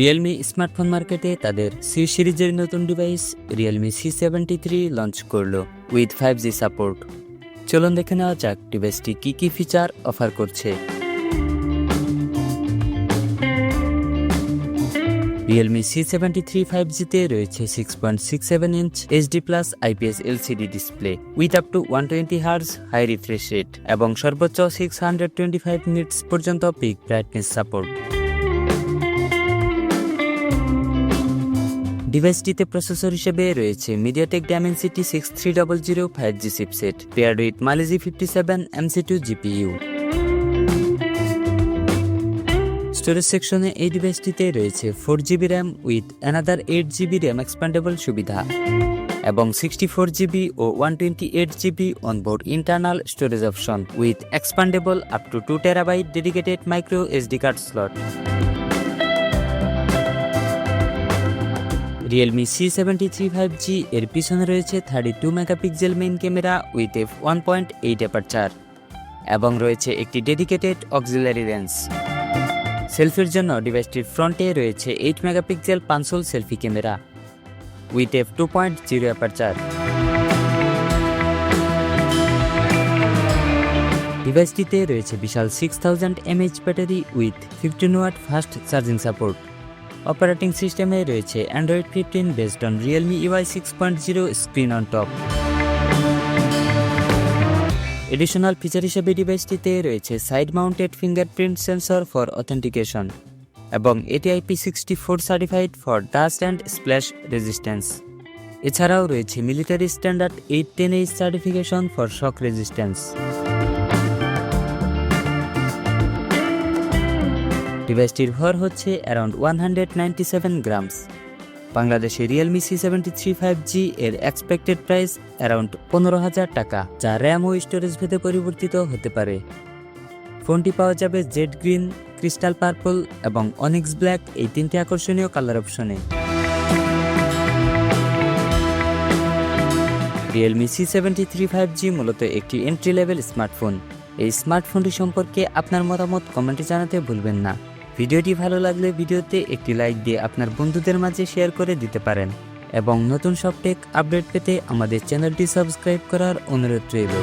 Realme smartphone মার্কেটে তাদের C সিরিজের নতুন ডিভাইস Realme C73 লঞ্চ করলো উইথ 5G সাপোর্ট। চলুন দেখে নেওয়া যাক ডিভাইসটি কী ফিচার অফার করছে। Realme C73 5G-তে রয়েছে 6.67 inch HD+ IPS LCD display with up to 120 Hz high refresh rate এবং সর্বোচ্চ 625 নিটস পর্যন্ত পিক ব্রাইটনেস সাপোর্ট। ডিভাইসটিতে প্রসেসর হিসেবে রয়েছে MediaTek Dimensity 6300 5G chipset paired with Mali G57 MC2 GPU। Storage সেকশনে এই ডিভাইসটিতে রয়েছে 4GB RAM with another 8GB RAM expandable সুবিধা এবং 64GB ও 128GB onboard internal storage option with expandable up to 2TB dedicated micro SD card slot. Realme C73 5G এর পিছনে রয়েছে 32 megapixel main camera with f1.8 aperture এবং রয়েছে একটি dedicated auxiliary lens. সেলফির জন্য ডিভাইসটির ফ্রন্টে রয়েছে 8 megapixel punch hole selfie camera with f2.0 aperture. ডিভাইসটিতে রয়েছে বিশাল 6000 mAh battery with 15W fast charging support. Operating সিস্টেমে রয়েছে Android 15 based on Realme UI 6.0 screen on top. Additional feature হিসেবে ডিভাইসটিতে রয়েছে side mounted fingerprint sensor for authentication এবং এটি IP64 certified for dust and splash resistance. এছাড়াও রয়েছে military standard 810H certification for shock resistance. ডিভাইসটির ভর হচ্ছে অ্যারাউন্ড 197 গ্রামস। বাংলাদেশে Realme C73 5G এর এক্সপেক্টেড প্রাইস অ্যারাউন্ড 15,000 টাকা, যা র্যাম ও স্টোরেজ ভেদে পরিবর্তিত হতে পারে। ফোনটি পাওয়া যাবে জেড গ্রিন, ক্রিস্টাল পার্পল এবং অনিক্স ব্ল্যাক এই তিনটি আকর্ষণীয় কালার অপশনে। Realme C73 5G মূলত একটি এন্ট্রি লেভেল স্মার্টফোন। এই স্মার্টফোনটি সম্পর্কে আপনার মতামত কমেন্টে জানাতে ভুলবেন না। ভিডিওটি ভালো লাগলে ভিডিওতে একটি লাইক দিয়ে আপনার বন্ধুদের মাঝে শেয়ার করে দিতে পারেন এবং নতুন সব টেক আপডেট পেতে আমাদের চ্যানেলটি সাবস্ক্রাইব করার অনুরোধ রইল।